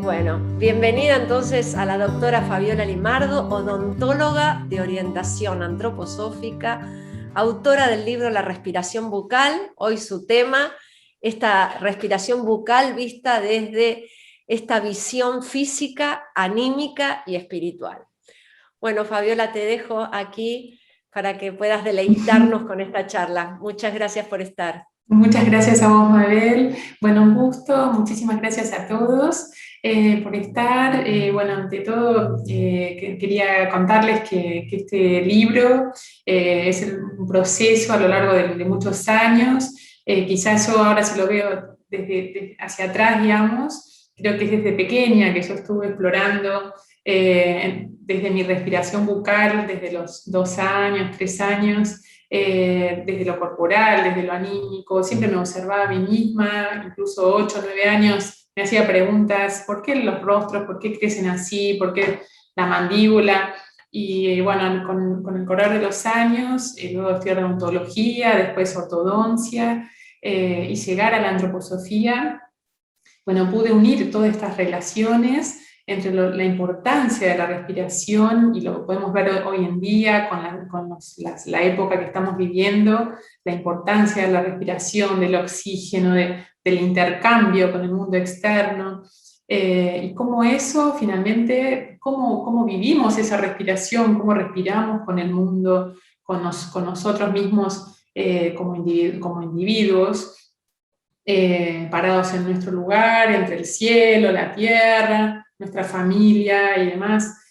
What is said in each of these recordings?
Bueno, bienvenida entonces a la doctora Fabiola Limardo, odontóloga de orientación antroposófica, autora del libro La respiración bucal. Hoy su tema, esta respiración bucal vista desde esta visión física, anímica y espiritual. Bueno, Fabiola, te dejo aquí para que puedas deleitarnos con esta charla. Muchas gracias por estar. Muchas gracias a vos, Mabel. Bueno, un gusto. Muchísimas gracias a todos por estar. Bueno, ante todo, quería contarles que este libro es un proceso a lo largo de muchos años. Quizás yo ahora si lo veo desde hacia atrás, digamos, creo que es desde pequeña que yo estuve explorando desde mi respiración bucal, desde los 2 años, 3 años, desde lo corporal, desde lo anímico, siempre me observaba a mí misma, incluso 8 o 9 años, me hacía preguntas, ¿por qué los rostros? ¿Por qué crecen así? ¿Por qué la mandíbula? Y bueno, con el correr de los años, luego estudiar odontología, después ortodoncia, y llegar a la antroposofía, bueno, pude unir todas estas relaciones entre la importancia de la respiración, y lo podemos ver hoy en día con la época que estamos viviendo, la importancia de la respiración, del oxígeno, del intercambio con el mundo externo, y cómo eso finalmente, cómo vivimos esa respiración, cómo respiramos con el mundo, con nosotros mismos como individuos. Parados en nuestro lugar, entre el cielo, la tierra, nuestra familia y demás,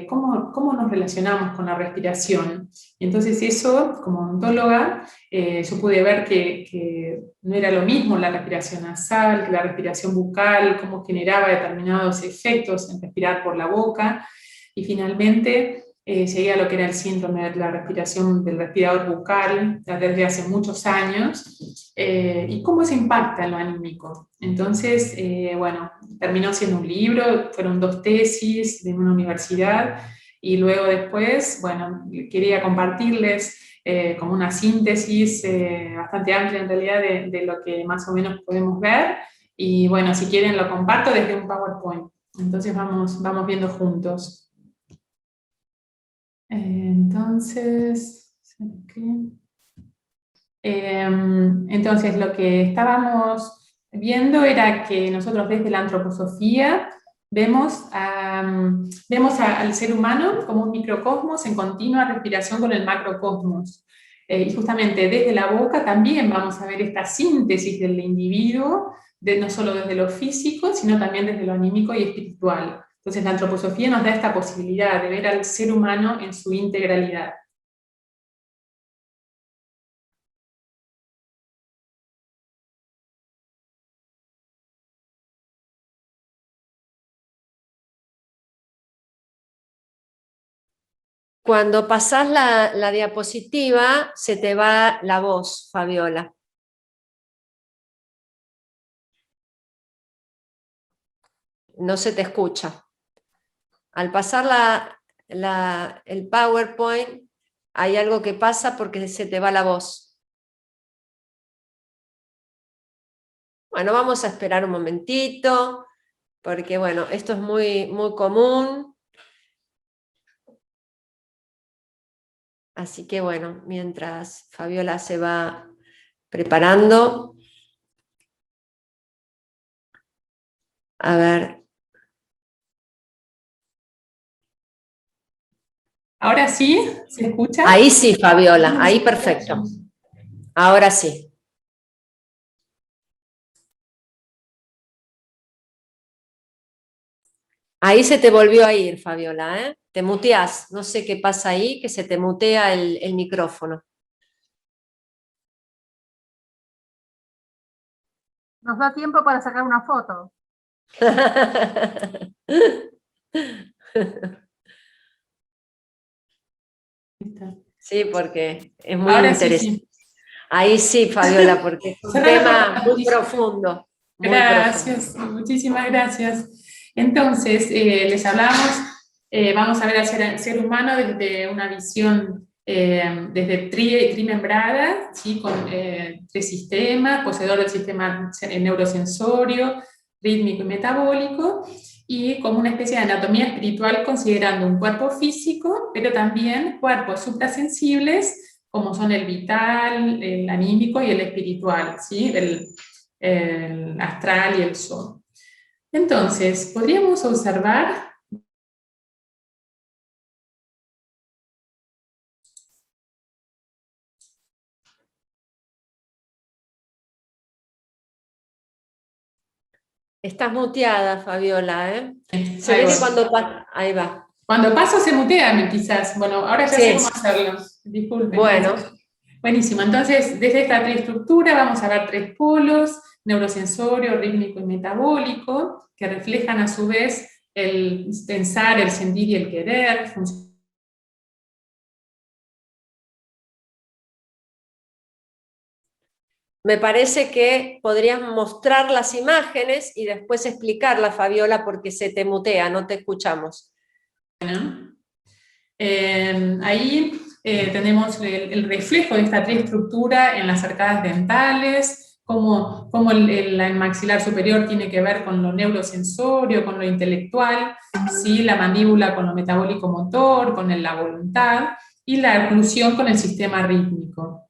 cómo nos relacionamos con la respiración. Entonces eso, como odontóloga, yo pude ver que no era lo mismo la respiración nasal que la respiración bucal, cómo generaba determinados efectos en respirar por la boca, y finalmente llegué a lo que era el síndrome de la respiración del respirador bucal desde hace muchos años, y cómo eso impacta en lo anímico. Entonces, bueno, terminó siendo un libro, fueron 2 tesis de una universidad, y luego después, bueno, quería compartirles como una síntesis bastante amplia en realidad de lo que más o menos podemos ver, y bueno, si quieren lo comparto desde un PowerPoint. Entonces vamos viendo juntos. Entonces, lo que estábamos viendo era que nosotros desde la antroposofía vemos al ser humano como un microcosmos en continua respiración con el macrocosmos. Y justamente desde la boca también vamos a ver esta síntesis del individuo, no solo desde lo físico, sino también desde lo anímico y espiritual. Entonces la antroposofía nos da esta posibilidad de ver al ser humano en su integralidad. Cuando pasás la diapositiva, se te va la voz, Fabiola. No se te escucha. Al pasar el PowerPoint, hay algo que pasa porque se te va la voz. Bueno, vamos a esperar un momentito, porque bueno, esto es muy, muy común. Así que bueno, mientras Fabiola se va preparando, a ver. ¿Ahora sí? ¿Se escucha? Ahí sí, Fabiola, ahí perfecto. Ahora sí. Ahí se te volvió a ir, Fabiola, ¿eh? Te muteás, no sé qué pasa ahí, que se te mutea el micrófono. Nos da tiempo para sacar una foto. Sí, porque es muy Ahora interesante. sí. Ahí sí, Fabiola, porque es un tema muy profundo. Gracias, muchísimas gracias. Entonces, les hablamos, vamos a ver al ser humano desde una visión desde trimembrada, ¿sí? Con 3 sistemas, poseedor del sistema neurosensorio, rítmico y metabólico, y como una especie de anatomía espiritual considerando un cuerpo físico, pero también cuerpos suprasensibles, como son el vital, el anímico y el espiritual, ¿sí? El astral y el sol. Entonces, podríamos observar Estás muteada, Fabiola, ¿eh? Se ahí ve voy. que cuando pasa... Ahí va. Cuando paso se mutea, quizás. Bueno, ahora ya sé Sí, cómo hacerlo. Disculpen. bueno. Buenísimo. Entonces, desde esta triestructura vamos a ver tres polos: neurosensorio, rítmico y metabólico, que reflejan a su vez el pensar, el sentir y el querer. Me parece que podrías mostrar las imágenes y después explicarlas, Fabiola, porque se te mutea, no te escuchamos. Ahí tenemos el reflejo de esta triestructura en las arcadas dentales, cómo el maxilar superior tiene que ver con lo neurosensorio, con lo intelectual, ¿sí? La mandíbula con lo metabólico-motor, con la voluntad, y la oclusión con el sistema rítmico.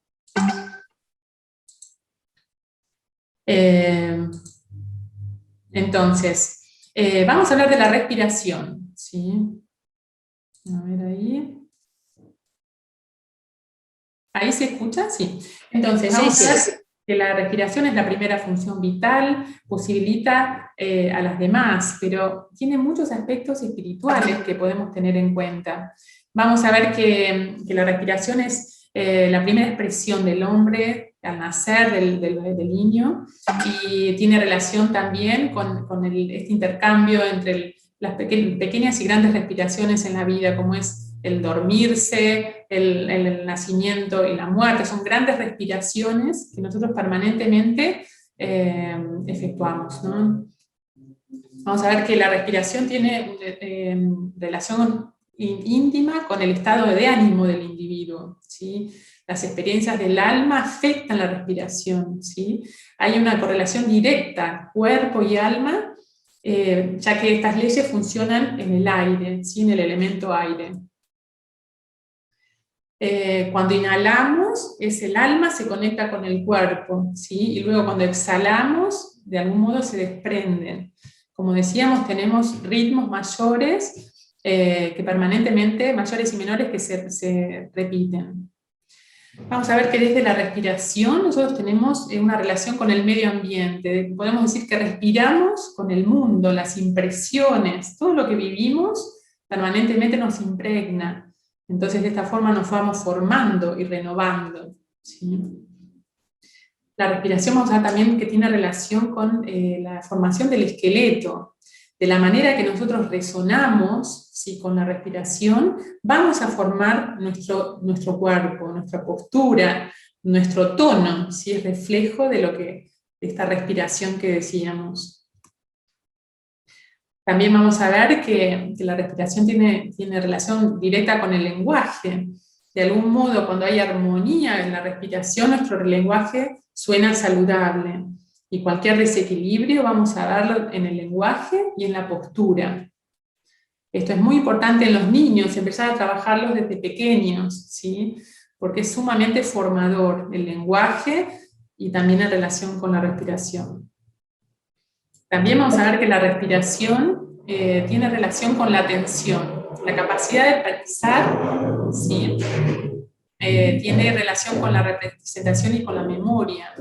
Entonces, vamos a hablar de la respiración, ¿sí? A ver ahí. ¿Ahí se escucha? Sí. Entonces, vamos a ver que la respiración es la primera función vital, posibilita a las demás, pero tiene muchos aspectos espirituales que podemos tener en cuenta. Vamos a ver que la respiración es la primera expresión del hombre al nacer, del niño, y tiene relación también con este intercambio entre las pequeñas y grandes respiraciones en la vida, como es el dormirse, el nacimiento y la muerte. Son grandes respiraciones que nosotros permanentemente efectuamos, ¿no? Vamos a ver que la respiración tiene relación íntima con el estado de ánimo del individuo, ¿sí? Las experiencias del alma afectan la respiración, ¿sí? Hay una correlación directa, cuerpo y alma, ya que estas leyes funcionan en el aire, ¿sí? En el elemento aire. Cuando inhalamos, es el alma se conecta con el cuerpo, ¿sí? Y luego cuando exhalamos, de algún modo se desprenden. Como decíamos, tenemos ritmos mayores que permanentemente, mayores y menores que se repiten. Vamos a ver que desde la respiración nosotros tenemos una relación con el medio ambiente. Podemos decir que respiramos con el mundo, las impresiones, todo lo que vivimos permanentemente nos impregna. Entonces, de esta forma nos vamos formando y renovando, ¿sí? La respiración, vamos a ver también que tiene relación con la formación del esqueleto. De la manera que nosotros resonamos, ¿sí? Con la respiración, vamos a formar nuestro cuerpo, nuestra postura, nuestro tono, ¿sí? Es reflejo de esta respiración que decíamos. También vamos a ver que la respiración tiene relación directa con el lenguaje. De algún modo, cuando hay armonía en la respiración, nuestro lenguaje suena saludable. Y cualquier desequilibrio vamos a verlo en el lenguaje y en la postura. Esto es muy importante en los niños, empezar a trabajarlos desde pequeños, ¿sí? Porque es sumamente formador el lenguaje y también en relación con la respiración. También vamos a ver que la respiración tiene relación con la atención. La capacidad de pensar, ¿sí? Tiene relación con la representación y con la memoria.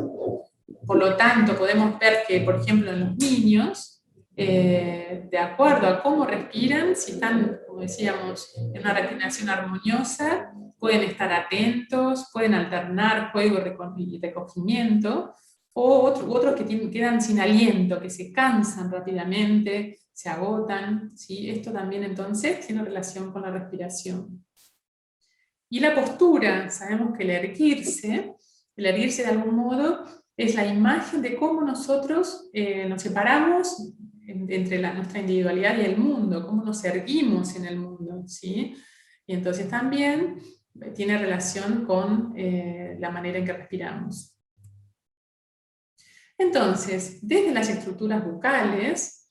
Por lo tanto, podemos ver que, por ejemplo, en los niños, de acuerdo a cómo respiran, si están, como decíamos, en una respiración armoniosa, pueden estar atentos, pueden alternar juego y recogimiento, o otros que quedan sin aliento, que se cansan rápidamente, se agotan, ¿sí? Esto también entonces tiene relación con la respiración. Y la postura, sabemos que el erguirse de algún modo es la imagen de cómo nosotros nos separamos entre nuestra individualidad y el mundo, cómo nos erguimos en el mundo, ¿sí? Y entonces también tiene relación con la manera en que respiramos. Entonces, desde las estructuras bucales,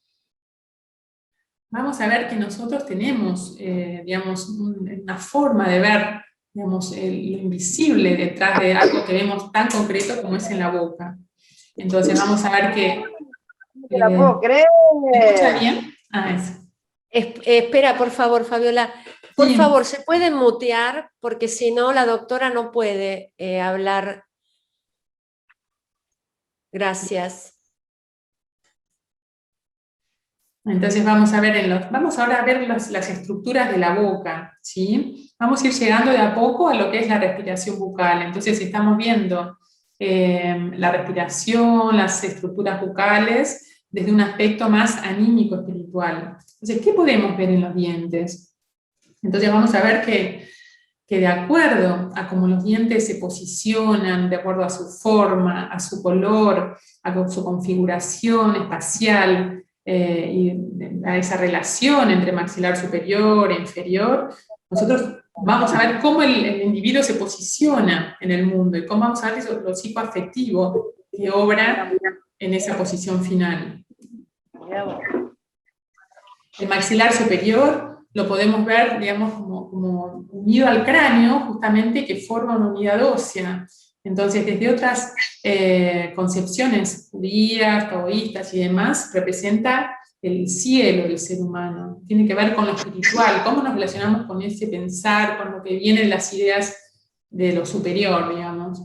vamos a ver que nosotros tenemos, digamos, una forma de ver, digamos, lo invisible detrás de algo que vemos tan concreto como es en la boca. Entonces vamos a ver que... No te la puedo creer. ¿Me escucha bien? Ah, eso. Espera, por favor, Fabiola. Por Sí. favor, ¿se puede mutear? Porque si no, la doctora no puede hablar. Gracias. Entonces vamos a ver, vamos ahora a ver las estructuras de la boca, ¿sí? Vamos a ir llegando de a poco a lo que es la respiración bucal. Entonces estamos viendo la respiración, las estructuras bucales, desde un aspecto más anímico espiritual. Entonces, ¿qué podemos ver en los dientes? Entonces vamos a ver que de acuerdo a cómo los dientes se posicionan, de acuerdo a su forma, a su color, a su configuración espacial, y a esa relación entre maxilar superior e inferior, nosotros vamos a ver cómo el individuo se posiciona en el mundo y cómo vamos a ver lo psicoafectivo que obra en esa posición final. El maxilar superior lo podemos ver, digamos, como unido al cráneo, justamente, que forma una unidad ósea. Entonces, desde otras concepciones judías, taoístas y demás, representa el cielo del ser humano. Tiene que ver con lo espiritual, cómo nos relacionamos con ese pensar, con lo que vienen las ideas de lo superior, digamos.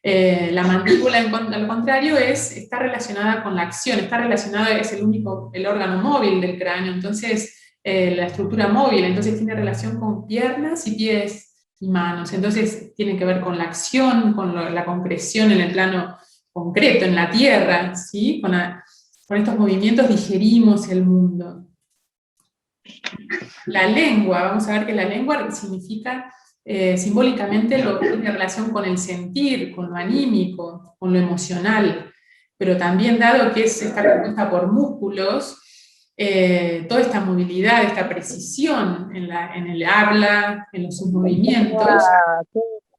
La mandíbula, al contrario, está relacionada con la acción, es el órgano móvil del cráneo, entonces la estructura móvil, entonces tiene relación con piernas y pies y manos, entonces tiene que ver con la acción, con la concreción en el plano concreto, en la tierra, ¿sí? Con estos movimientos digerimos el mundo. La lengua, vamos a ver que la lengua significa simbólicamente lo que tiene relación con el sentir, con lo anímico, con lo emocional, pero también dado que está compuesta por músculos, toda esta movilidad, esta precisión en el habla, en sus movimientos,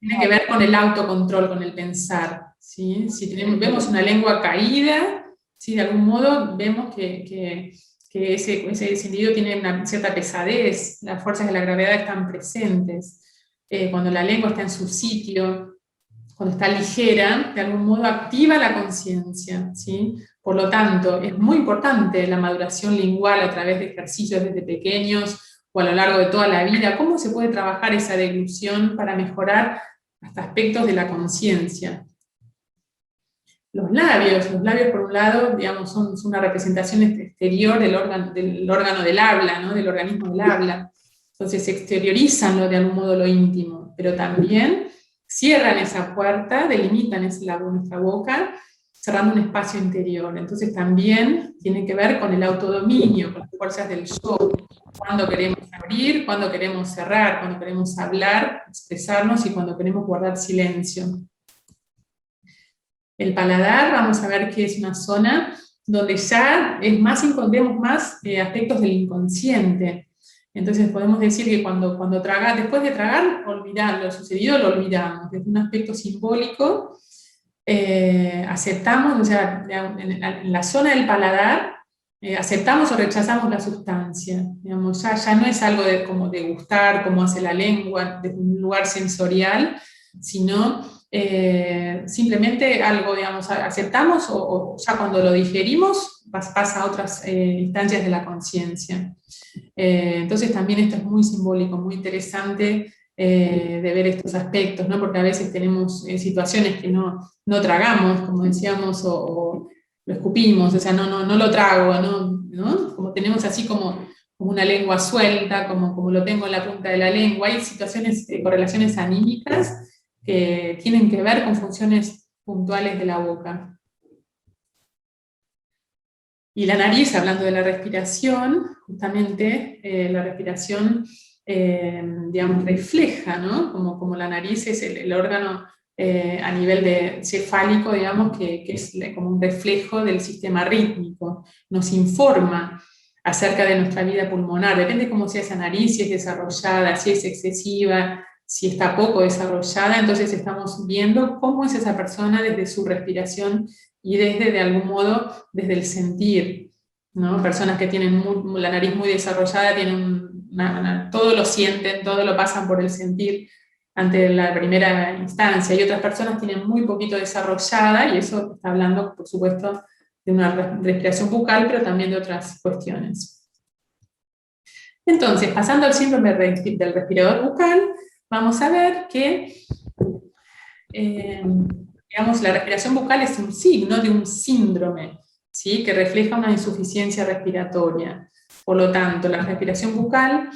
tiene que ver con el autocontrol, con el pensar, ¿sí? Si vemos una lengua caída, ¿sí? De algún modo vemos que ese individuo tiene una cierta pesadez, las fuerzas de la gravedad están presentes. Cuando la lengua está en su sitio, cuando está ligera, de algún modo activa la conciencia, ¿sí? Por lo tanto, es muy importante la maduración lingual a través de ejercicios desde pequeños o a lo largo de toda la vida. ¿Cómo se puede trabajar esa deglución para mejorar hasta aspectos de la conciencia? Los labios por un lado, digamos, son una representación exterior del órgano del habla, ¿no? Del organismo del habla. Entonces exteriorizan de algún modo lo íntimo, pero también cierran esa puerta, delimitan nuestra boca, cerrando un espacio interior. Entonces también tiene que ver con el autodominio, con las fuerzas del yo, cuando queremos abrir, cuando queremos cerrar, cuando queremos hablar, expresarnos y cuando queremos guardar silencio. El paladar, vamos a ver que es una zona donde ya vemos más aspectos del inconsciente. Entonces podemos decir que después de tragar, olvidar lo sucedido, lo olvidamos. Desde un aspecto simbólico, aceptamos, o sea, en la zona del paladar, aceptamos o rechazamos la sustancia. Digamos, ya no es algo como degustar, como hace la lengua, desde un lugar sensorial, sino simplemente algo, digamos, aceptamos o ya cuando lo digerimos pasa a otras instancias de la conciencia. Entonces también esto es muy simbólico, muy interesante de ver estos aspectos, ¿no? Porque a veces tenemos situaciones que no tragamos, como decíamos, o lo escupimos, o sea, no lo trago, ¿no? Como tenemos así como una lengua suelta, como lo tengo en la punta de la lengua. Hay situaciones, correlaciones anímicas que tienen que ver con funciones puntuales de la boca. Y la nariz, hablando de la respiración, justamente la respiración, digamos, refleja, ¿no? Como la nariz es el órgano a nivel cefálico, digamos, que es como un reflejo del sistema rítmico, nos informa acerca de nuestra vida pulmonar, depende cómo sea esa nariz, si es desarrollada, si es excesiva, si está poco desarrollada, entonces estamos viendo cómo es esa persona desde su respiración y desde, de algún modo, desde el sentir, ¿no? Personas que tienen la nariz muy desarrollada tienen todo lo sienten, todo lo pasan por el sentir ante la primera instancia, y otras personas tienen muy poquito desarrollada, y eso está hablando, por supuesto, de una respiración bucal, pero también de otras cuestiones. Entonces, pasando al síndrome del respirador bucal, vamos a ver que digamos, la respiración bucal es un signo de un síndrome, ¿sí? Que refleja una insuficiencia respiratoria. Por lo tanto, la respiración bucal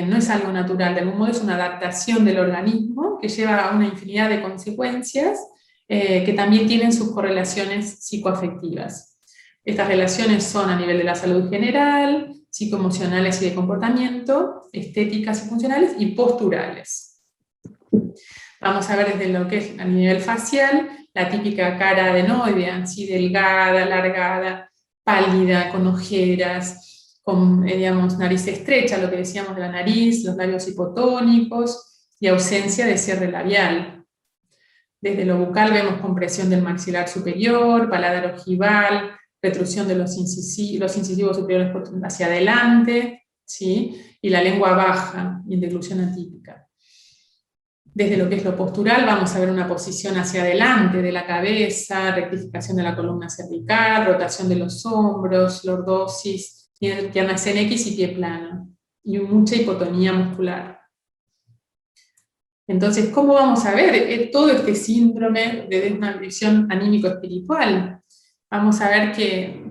no es algo natural, de algún modo es una adaptación del organismo que lleva a una infinidad de consecuencias que también tienen sus correlaciones psicoafectivas. Estas relaciones son a nivel de la salud general, psicoemocionales y de comportamiento, estéticas y funcionales, y posturales. Vamos a ver desde lo que es a nivel facial, la típica cara adenoidea, así delgada, alargada, pálida, con ojeras, con digamos, nariz estrecha, lo que decíamos de la nariz, los labios hipotónicos y ausencia de cierre labial. Desde lo bucal vemos compresión del maxilar superior, paladar ojival, retrusión de los incisivos superiores hacia adelante, ¿sí? Y la lengua baja y en deglución atípica. Desde lo que es lo postural vamos a ver una posición hacia adelante de la cabeza, rectificación de la columna cervical, rotación de los hombros, lordosis, piernas en X y pie plano, y mucha hipotonía muscular. Entonces, ¿cómo vamos a ver todo este síndrome desde una visión anímico-espiritual? Vamos a ver que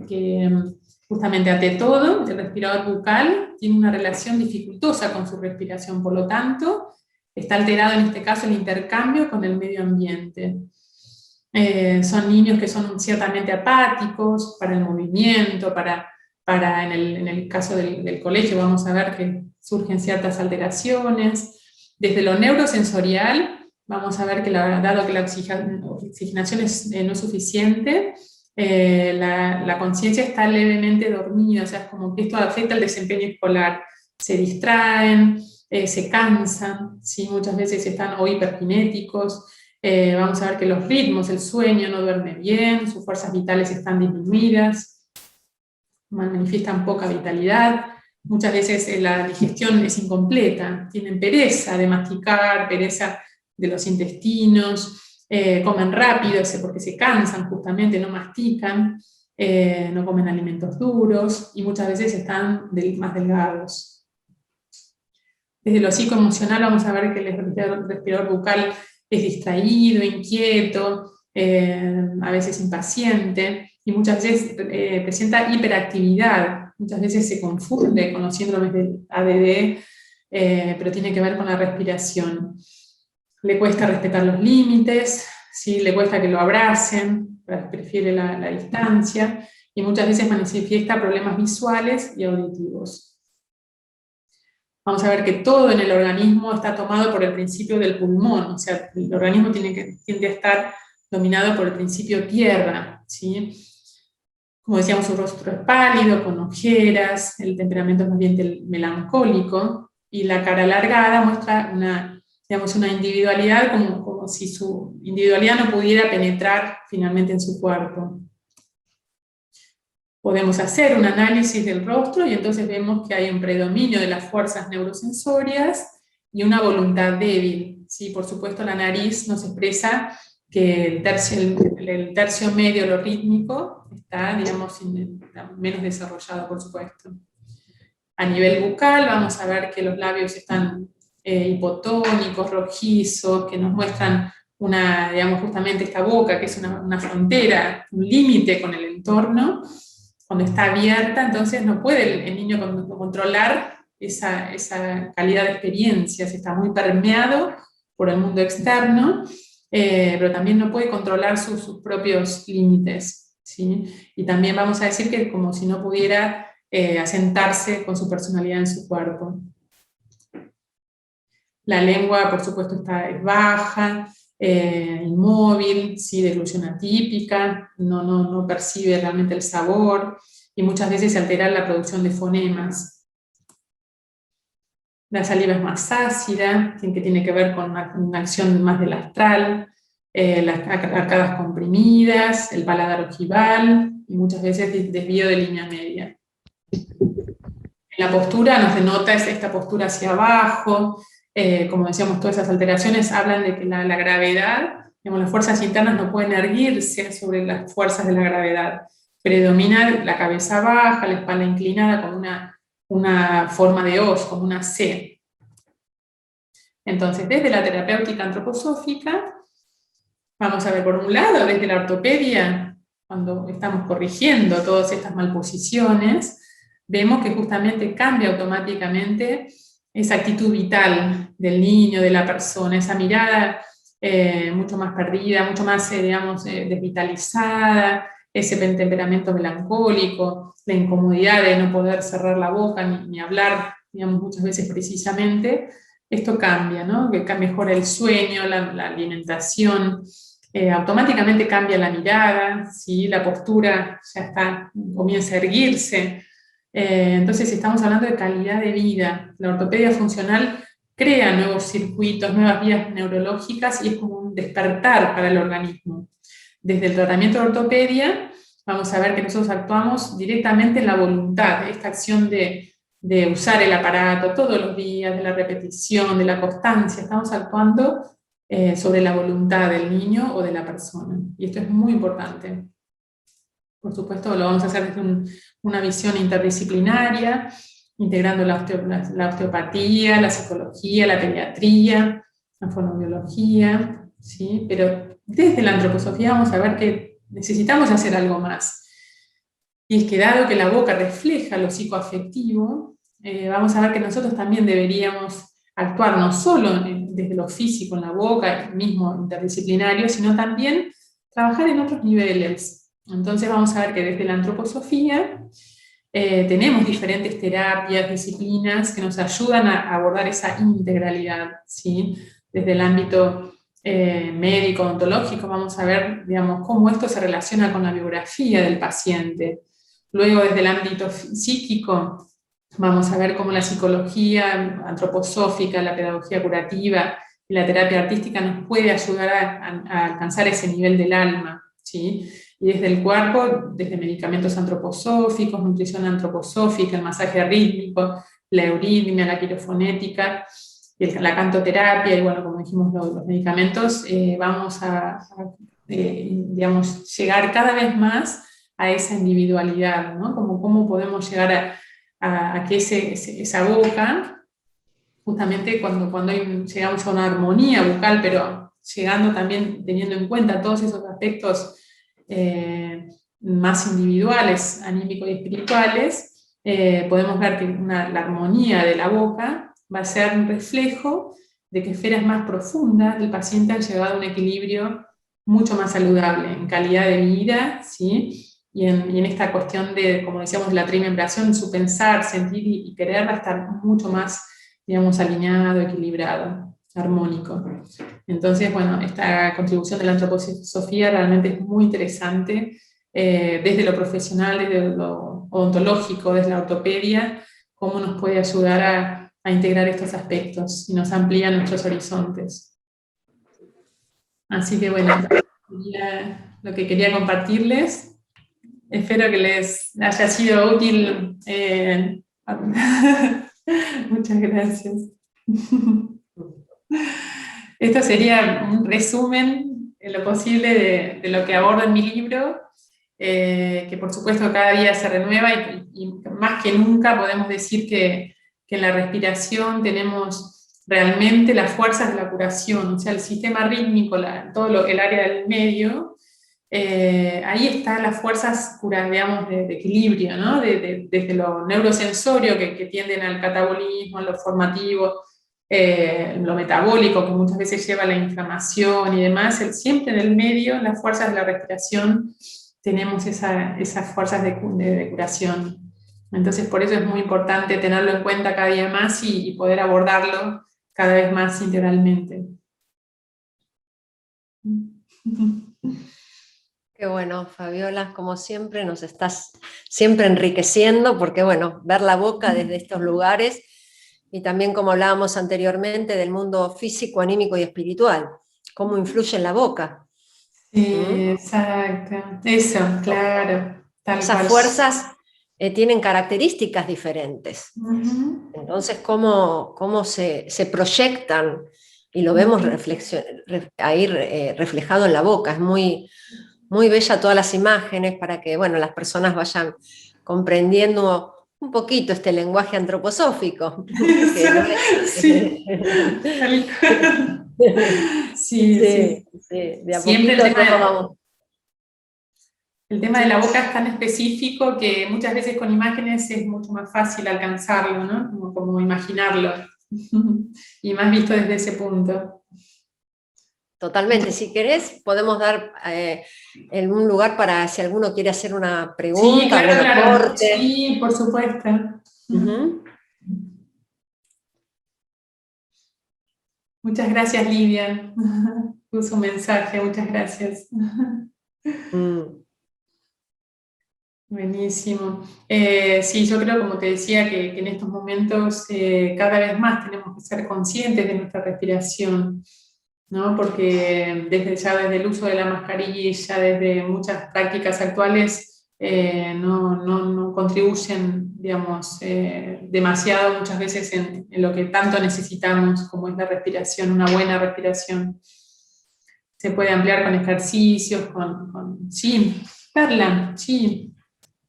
justamente ante todo, el respirador bucal tiene una relación dificultosa con su respiración, por lo tanto, está alterado en este caso el intercambio con el medio ambiente. Son niños que son ciertamente apáticos para el movimiento, en el caso del colegio vamos a ver que surgen ciertas alteraciones. Desde lo neurosensorial vamos a ver que dado que la oxigenación no es suficiente, la conciencia está levemente dormida, o sea, es como que esto afecta el desempeño escolar. Se distraen, se cansan, ¿sí? Muchas veces están o hiperkinéticos, vamos a ver que los ritmos, el sueño no duerme bien, sus fuerzas vitales están disminuidas, manifiestan poca vitalidad, muchas veces la digestión es incompleta, tienen pereza de masticar, pereza de los intestinos, comen rápido porque se cansan justamente, no mastican, no comen alimentos duros, y muchas veces están más delgados. Desde lo psicoemocional vamos a ver que el respirador bucal es distraído, inquieto, a veces impaciente, y muchas veces presenta hiperactividad. Muchas veces se confunde con los síndromes de ADD, pero tiene que ver con la respiración. Le cuesta respetar los límites, ¿sí? Le cuesta que lo abracen, prefiere la distancia, y muchas veces manifiesta problemas visuales y auditivos. Vamos a ver que todo en el organismo está tomado por el principio del pulmón, o sea, el organismo tiende a estar dominado por el principio tierra, ¿sí? Como decíamos, su rostro es pálido, con ojeras, el temperamento es más bien melancólico, y la cara alargada muestra una individualidad como si su individualidad no pudiera penetrar finalmente en su cuerpo. Podemos hacer un análisis del rostro y entonces vemos que hay un predominio de las fuerzas neurosensorias y una voluntad débil, ¿sí? Por supuesto, la nariz nos expresa que el tercio medio, lo rítmico, está, digamos, menos desarrollado, por supuesto. A nivel bucal vamos a ver que los labios están hipotónicos, rojizos, que nos muestran justamente esta boca, que es una frontera, un límite con el entorno. Cuando está abierta, entonces no puede el niño controlar esa calidad de experiencias, está muy permeado por el mundo externo, pero también no puede controlar sus propios límites, ¿sí? Y también vamos a decir que es como si no pudiera asentarse con su personalidad en su cuerpo. La lengua, por supuesto, es baja, inmóvil, ¿sí? Deglución atípica, no percibe realmente el sabor, y muchas veces se altera la producción de fonemas. La saliva es más ácida, que tiene que ver con una acción más del astral, las arcadas comprimidas, el paladar ojival y muchas veces desvío de línea media. En la postura nos denota esta postura hacia abajo, como decíamos, todas esas alteraciones hablan de que la gravedad, digamos, las fuerzas internas no pueden erguirse sobre las fuerzas de la gravedad. Predomina la cabeza baja, la espalda inclinada como una forma de hoz, como una C. Entonces, desde la terapéutica antroposófica, vamos a ver por un lado, desde la ortopedia, cuando estamos corrigiendo todas estas malposiciones, vemos que justamente cambia automáticamente esa actitud vital del niño, de la persona, esa mirada mucho más perdida, mucho más, digamos, desvitalizada, ese temperamento melancólico, la incomodidad de no poder cerrar la boca ni hablar, digamos, muchas veces precisamente. Esto cambia, ¿no? Que mejora el sueño, la alimentación, automáticamente cambia la mirada, ¿sí? La postura ya comienza a erguirse. Entonces estamos hablando de calidad de vida. La ortopedia funcional crea nuevos circuitos, nuevas vías neurológicas y es como un despertar para el organismo. Desde el tratamiento de ortopedia vamos a ver que nosotros actuamos directamente en la voluntad, esta acción de usar el aparato todos los días, de la repetición, de la constancia. Estamos actuando sobre la voluntad del niño o de la persona. Y esto es muy importante. Por supuesto, lo vamos a hacer desde una visión interdisciplinaria, integrando la osteopatía, la psicología, la pediatría, la fonoaudiología, ¿sí? Pero desde la antroposofía vamos a ver que necesitamos hacer algo más. Y es que dado que la boca refleja lo psicoafectivo, vamos a ver que nosotros también deberíamos actuar no solo desde lo físico en la boca, mismo interdisciplinario, sino también trabajar en otros niveles. Entonces vamos a ver que desde la antroposofía tenemos diferentes terapias, disciplinas que nos ayudan a abordar esa integralidad, ¿sí? Desde el ámbito médico, ontológico, vamos a ver, digamos, cómo esto se relaciona con la biografía del paciente. Luego, desde el ámbito psíquico, vamos a ver cómo la psicología antroposófica, la pedagogía curativa y la terapia artística nos puede ayudar a alcanzar ese nivel del alma, ¿sí? Y desde el cuerpo, desde medicamentos antroposóficos, nutrición antroposófica, el masaje rítmico, la euritmia, la quirofonética, la cantoterapia, y bueno, como dijimos, los medicamentos, vamos a digamos, llegar cada vez más a esa individualidad, ¿no? Como cómo podemos llegar a que esa boca, justamente cuando llegamos a una armonía bucal, pero llegando también, teniendo en cuenta todos esos aspectos más individuales, anímicos y espirituales, podemos ver que la armonía de la boca va a ser un reflejo de que esferas más profundas del paciente han llegado a un equilibrio mucho más saludable en calidad de vida, ¿sí? Y en esta cuestión de, como decíamos, la trimembración, su pensar, sentir y querer va a estar mucho más, digamos, alineado, equilibrado, armónico. Entonces, bueno, esta contribución de la antroposofía realmente es muy interesante, desde lo profesional, desde lo odontológico, desde la ortopedia, cómo nos puede ayudar a integrar estos aspectos y nos amplía nuestros horizontes. Así que bueno, lo que quería compartirles. Espero que les haya sido útil. Muchas gracias. Esto sería un resumen en lo posible de lo que abordo en mi libro, que por supuesto cada día se renueva y más que nunca podemos decir que en la respiración tenemos realmente las fuerzas de la curación, o sea, el sistema rítmico, todo el área del medio, ahí están las fuerzas digamos, de equilibrio, ¿no? Desde lo neurosensorio que tienden al catabolismo, a lo formativo, lo metabólico, que muchas veces lleva a la inflamación y demás, siempre en el medio, las fuerzas de la respiración, tenemos esas fuerzas de curación. Entonces, por eso es muy importante tenerlo en cuenta cada día más y poder abordarlo cada vez más integralmente. Qué bueno, Fabiola, como siempre nos estás siempre enriqueciendo, porque bueno, ver la boca desde estos lugares y también como hablábamos anteriormente del mundo físico, anímico y espiritual, cómo influye en la boca. Sí, exacto. Eso, claro. Tal Esas cual. fuerzas tienen características diferentes. Ujú. Entonces, cómo se proyectan y lo vemos ahí reflejado en la boca. Es muy, muy bella todas las imágenes para que, bueno, las personas vayan comprendiendo un poquito este lenguaje antroposófico. Que no es... Sí, tal cual. Sí, Sí, sí. sí, de a Siempre poquito todo vamos. el tema de la boca es tan específico que muchas veces con imágenes es mucho más fácil alcanzarlo, ¿no? Como imaginarlo. Y más visto desde ese punto. Totalmente. Si querés, podemos dar un lugar para si alguno quiere hacer una Sí, pregunta, claro, algún claro. aporte. Sí, por supuesto. Ujú. Muchas gracias, Lidia. Puso un mensaje, muchas gracias. Mm. Buenísimo. Sí, yo creo, como te decía, que en estos momentos cada vez más tenemos que ser conscientes de nuestra respiración, ¿no? Porque desde el uso de la mascarilla, desde muchas prácticas actuales, no contribuyen, digamos, demasiado muchas veces en lo que tanto necesitamos, como es la respiración, una buena respiración. Se puede ampliar con ejercicios, sí, Carla, sí.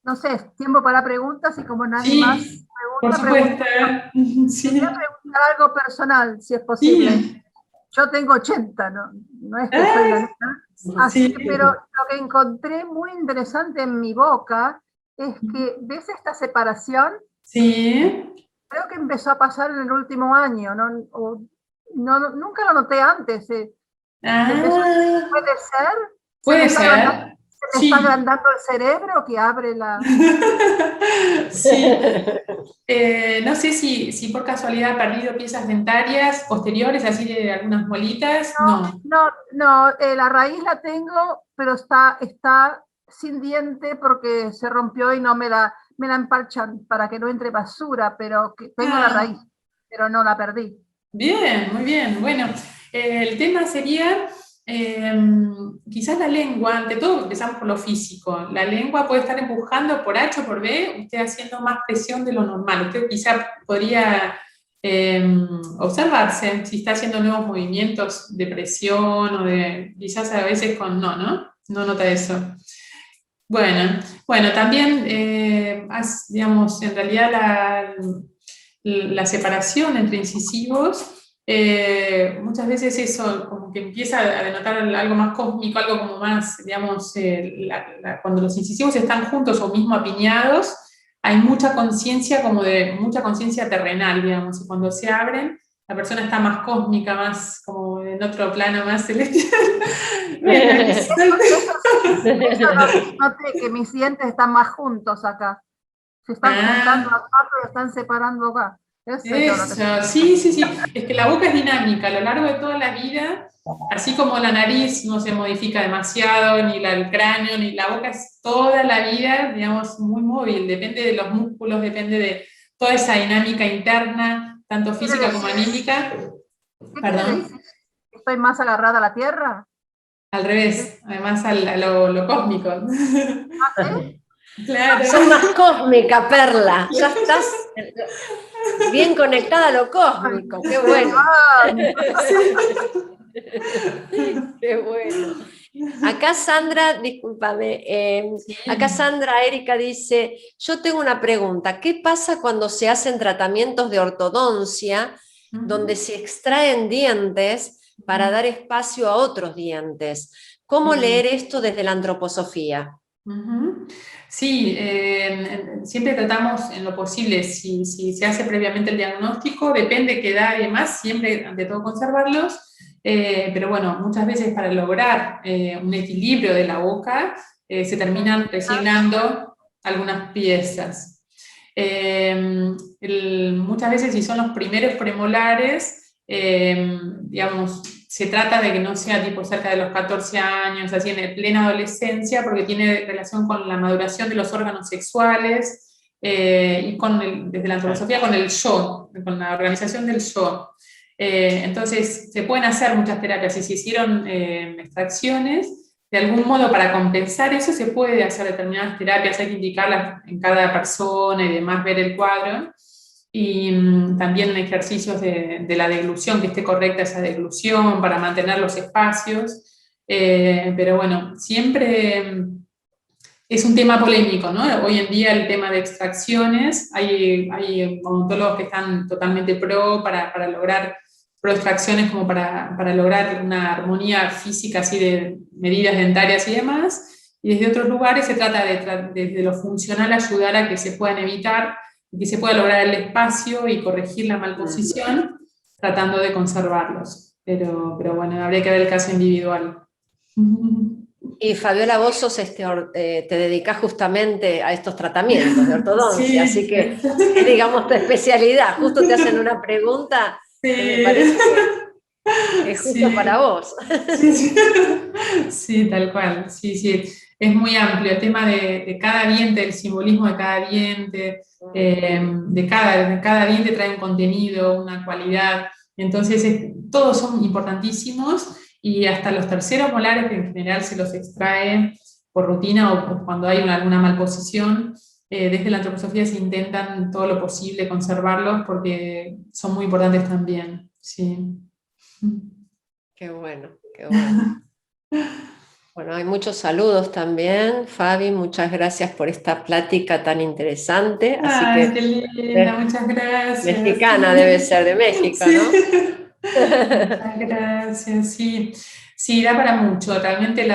No sé, tiempo para preguntas y como nadie más Sí, por pregunta. supuesto. Quería Sí, preguntar algo personal, si es posible. sí. Yo tengo 80, no es que soy la Ah, nena. Así sí, que, pero lo que encontré muy interesante en mi boca es que, ¿ves esta separación? sí. Creo que empezó a pasar en el último año, nunca lo noté antes. Empezó, Ah, puede ser, puede ser. se me está Sí. agrandando el cerebro que abre la... Sí. No sé si por casualidad ha perdido piezas dentarias posteriores, así de algunas muelitas. No. La raíz la tengo, pero está sin diente porque se rompió y no me la empalchan para que no entre basura, pero que tengo la raíz, Ah, pero no la perdí. bien, muy bien. Bueno, el tema sería quizás la lengua, ante todo empezamos por lo físico. La lengua puede estar empujando por H o por B, usted haciendo más presión de lo normal. Usted quizás podría observarse si está haciendo nuevos movimientos de presión o de, quizás a veces con ¿no? No nota eso. Bueno, también, digamos, en realidad la separación entre incisivos, muchas veces eso como que empieza a denotar algo más cósmico, algo como más, digamos, cuando los incisivos están juntos o mismo apiñados, hay mucha conciencia mucha conciencia terrenal, digamos, y cuando se abren, la persona está más cósmica, más como en otro plano más celestial. Bueno, quizás... Eso noté que mis dientes están más juntos acá. Se están juntando Ah, acá, pero están separando acá. Eso yo noté. eso, sí, sí, sí. Es que la boca es dinámica a lo largo de toda la vida, así como la nariz no se modifica demasiado, ni el cráneo, ni la boca es toda la vida, digamos, muy móvil. Depende de los músculos, depende de toda esa dinámica interna, tanto ¿Qué quiere física como decir? anímica. ¿Qué quiere Perdón, decir? ¿Estoy más agarrada a la tierra? al revés, además a lo cósmico. ¿Ah, sí? Claro. Sos más cósmica, Perla. Ya estás bien conectada a lo Ay, cósmico. Qué qué bueno. mal. Qué bueno. Acá Sandra, discúlpame, acá Sandra Erika dice, yo tengo una pregunta, ¿qué pasa cuando se hacen tratamientos de ortodoncia donde se extraen dientes para dar espacio a otros dientes? ¿Cómo leer esto desde la antroposofía? Ujú. Sí, siempre tratamos en lo posible, si se hace previamente el diagnóstico, depende qué edad y demás, siempre ante todo conservarlos, pero bueno, muchas veces para lograr un equilibrio de la boca se terminan resignando algunas piezas. Muchas veces si son los primeros premolares, digamos, se trata de que no sea tipo cerca de los 14 años, así en plena adolescencia, porque tiene relación con la maduración de los órganos sexuales y desde la antroposofía con el yo, con la organización del yo. Entonces, se pueden hacer muchas terapias. Si se hicieron extracciones, de algún modo para compensar eso se puede hacer determinadas terapias, hay que indicarlas en cada persona y demás, ver el cuadro. Y también ejercicios de la deglución, que esté correcta esa deglución para mantener los espacios. Pero bueno, siempre es un tema polémico, ¿no? Hoy en día el tema de extracciones, hay odontólogos que están totalmente para lograr extracciones como para lograr una armonía física así de medidas dentarias y demás, y desde otros lugares se trata desde lo funcional ayudar a que se puedan evitar y que se pueda lograr el espacio y corregir la malposición tratando de conservarlos. Pero bueno, habría que ver el caso individual. Y Fabiola, vos sos te dedicás justamente a estos tratamientos de ortodoncia, Sí. así que es, digamos, tu especialidad. Justo te hacen una pregunta Sí. que me parece que es justo Sí. para vos. Sí, sí. Sí, tal cual. Sí, sí. Es muy amplio el tema de cada diente, el simbolismo de cada diente, de cada diente trae un contenido, una cualidad. Entonces, todos son importantísimos y hasta los terceros molares, que en general se los extrae por rutina o cuando hay alguna malposición, desde la antroposofía se intentan todo lo posible conservarlos porque son muy importantes también. Sí. Qué bueno, qué bueno. Bueno, hay muchos saludos también. Fabi, muchas gracias por esta plática tan interesante. Así Ay, que, qué linda, muchas gracias. mexicana debe ser, de México, Sí. ¿no? Muchas gracias, sí. Sí, da para mucho. Realmente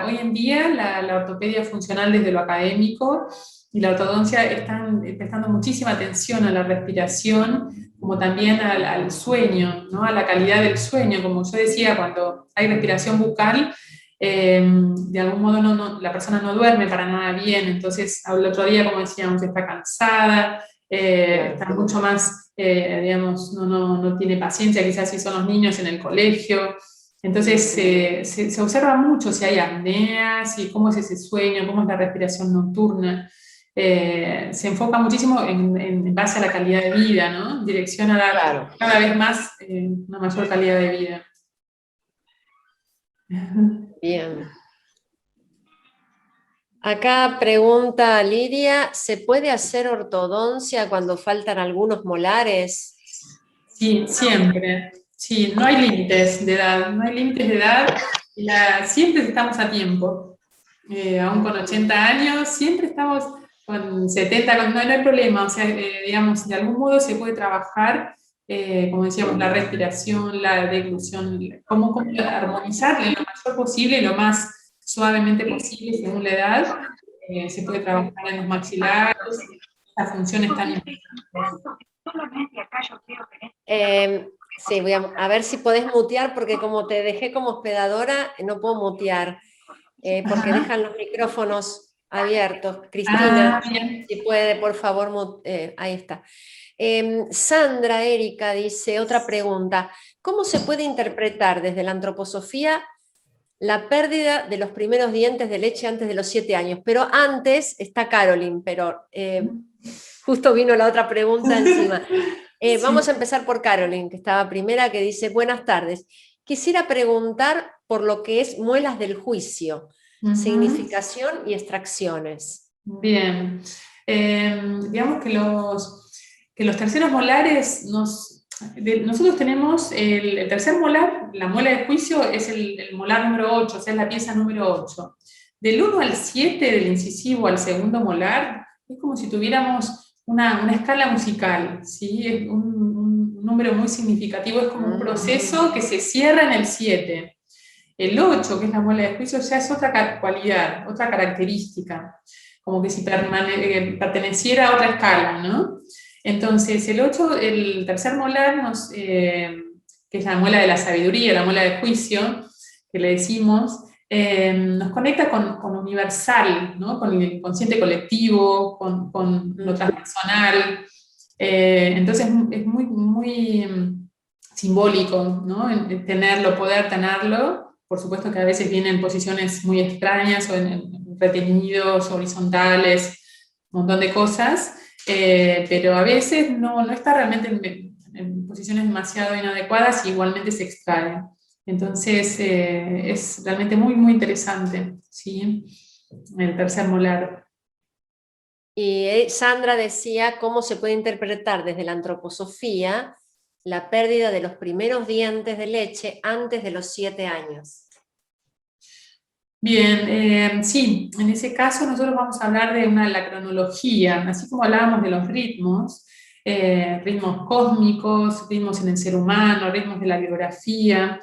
hoy en día la ortopedia funcional desde lo académico y la ortodoncia están prestando muchísima atención a la respiración, como también al sueño, ¿no? A la calidad del sueño. Como yo decía, cuando hay respiración bucal, de algún modo la persona no duerme para nada bien, entonces el otro día, como decíamos, está cansada, está mucho más, digamos, no tiene paciencia, quizás si son los niños en el colegio. Entonces se observa mucho si hay apneas, y cómo es ese sueño, cómo es la respiración nocturna. Se enfoca muchísimo en base a la calidad de vida, ¿no? En dirección a dar cada vez más una mayor calidad de vida. Bien. Acá pregunta Lidia, ¿se puede hacer ortodoncia cuando faltan algunos molares? Sí, siempre. Sí, no hay límites de edad, no hay límites de edad. Siempre estamos a tiempo. Aún con 80 años, siempre estamos con 70, no hay problema. O sea, digamos, de algún modo se puede trabajar, como decíamos, la respiración, la deglución, cómo armonizarle lo mayor posible, lo más suavemente posible según la edad. Se puede trabajar en los maxilares, las funciones tan importantes. Sí, voy a ver si podés mutear, porque como te dejé como hospedadora, no puedo mutear, porque dejan los micrófonos abiertos. Cristina, si puede, por favor, ahí está. Sandra Erika dice, otra pregunta, ¿cómo se puede interpretar desde la antroposofía la pérdida de los primeros dientes de leche antes de los 7 años? Pero antes está Caroline, pero justo vino la otra pregunta encima. Sí. Vamos a empezar por Caroline, que estaba primera, que dice, buenas tardes. Quisiera preguntar por lo que es muelas del juicio, significación y extracciones. Bien. Digamos que los terceros molares, nosotros tenemos el tercer molar, la muela de juicio es el molar número 8, o sea, es la pieza número 8. Del 1 al 7 del incisivo al segundo molar, es como si tuviéramos una escala musical, ¿sí? Es un número muy significativo, es como un proceso que se cierra en el 7. El 8, que es la muela de juicio, ya es otra cualidad, otra característica, como que si perteneciera a otra escala, ¿no? Entonces, el 8, el tercer molar, que es la muela de la sabiduría, la muela de juicio, que le decimos, nos conecta con universal, ¿no? Con el inconsciente colectivo, con lo transpersonal. Entonces es muy, muy simbólico, ¿no? Poder tenerlo. Por supuesto que a veces viene en posiciones muy extrañas o en retenidos, horizontales, un montón de cosas, pero a veces no está realmente en posiciones demasiado inadecuadas y igualmente se extrae. Entonces, es realmente muy, muy interesante, ¿sí? El tercer molar. Y Sandra decía cómo se puede interpretar desde la antroposofía la pérdida de los primeros dientes de leche antes de los 7 años. Bien, sí, en ese caso nosotros vamos a hablar de la cronología, así como hablábamos de los ritmos, ritmos cósmicos, ritmos en el ser humano, ritmos de la biografía.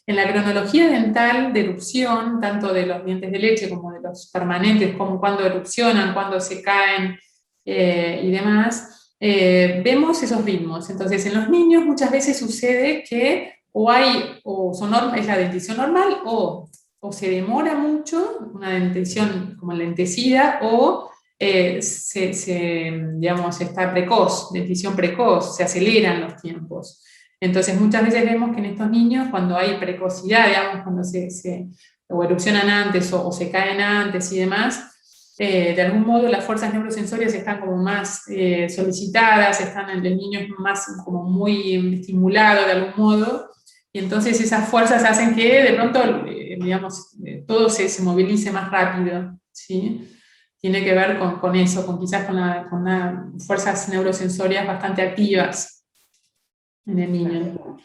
En la cronología dental de erupción, tanto de los dientes de leche como de los permanentes, como cuando erupcionan, cuando se caen y demás, vemos esos ritmos. Entonces, en los niños muchas veces sucede que es la dentición normal o se demora mucho, una dentición como lentecida, o digamos, está precoz, dentición precoz, se aceleran los tiempos. Entonces, muchas veces vemos que en estos niños, cuando hay precocidad, digamos, cuando o erupcionan antes o se caen antes y demás, de algún modo las fuerzas neurosensorias están como más solicitadas, el niño es más como muy estimulado de algún modo, y entonces esas fuerzas hacen que de pronto, digamos, todo se movilice más rápido, ¿sí? Tiene que ver con eso, quizás con fuerzas neurosensorias bastante activas en el niño.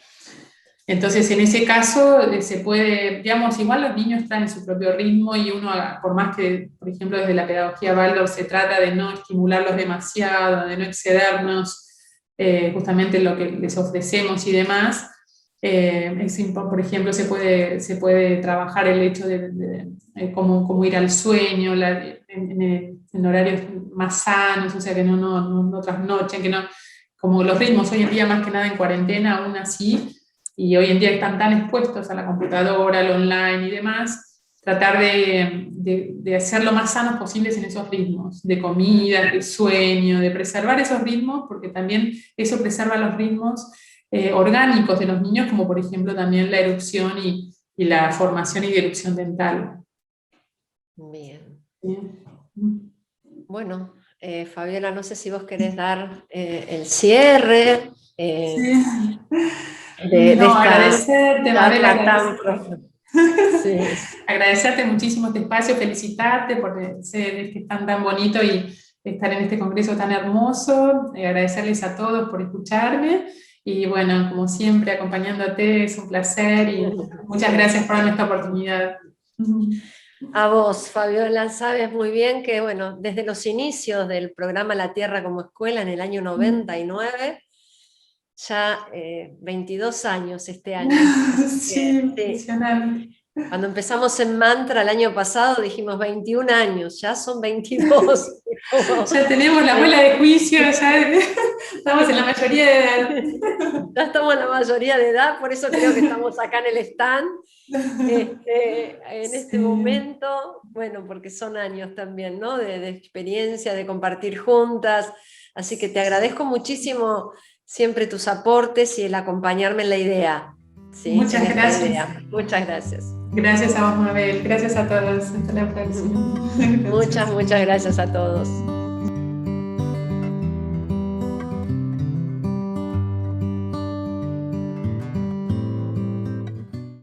Entonces, en ese caso, se puede, digamos, igual los niños traen su propio ritmo y uno, por más que, por ejemplo, desde la pedagogía Waldorf se trata de no estimularlos demasiado, de no excedernos justamente en lo que les ofrecemos y demás, por ejemplo, se puede trabajar el hecho de cómo ir al sueño en horarios más sanos, o sea, que no trasnochen, que no, como los ritmos hoy en día, más que nada en cuarentena, aún así, y hoy en día están tan expuestos a la computadora, al online y demás, tratar de ser lo más sanos posibles en esos ritmos, de comida, de sueño, de preservar esos ritmos, porque también eso preserva los ritmos orgánicos de los niños, como por ejemplo también la erupción y la formación y erupción dental. Bien. Bien. Bueno, Fabiola, no sé si vos querés dar el cierre. Sí. De esta Agradecerte, Mabel, Sí. agradecerte muchísimo este espacio, felicitarte por ser que es tan bonito y estar en este congreso tan hermoso, agradecerles a todos por escucharme y bueno, como siempre, acompañándote, es un placer y muchas gracias por darme esta oportunidad. A vos, Fabiola, sabes muy bien que, bueno, desde los inicios del programa La Tierra como Escuela en el año 99, ya 22 años este año. Sí, impresionante. Cuando empezamos en Mantra el año pasado dijimos 21 años, ya son 22. Ya tenemos la bola de juicio, ya estamos en la mayoría de edad. Ya estamos en la mayoría de edad, por eso creo que estamos acá en el stand. En este momento, bueno, porque son años también, ¿no? De experiencia, de compartir juntas, así que te agradezco muchísimo siempre tus aportes y el acompañarme en la idea. ¿Sí? Muchas gracias. Muchas gracias. Gracias a vos, Mabel. Gracias a todos. Hasta la próxima. Muchas gracias a todos.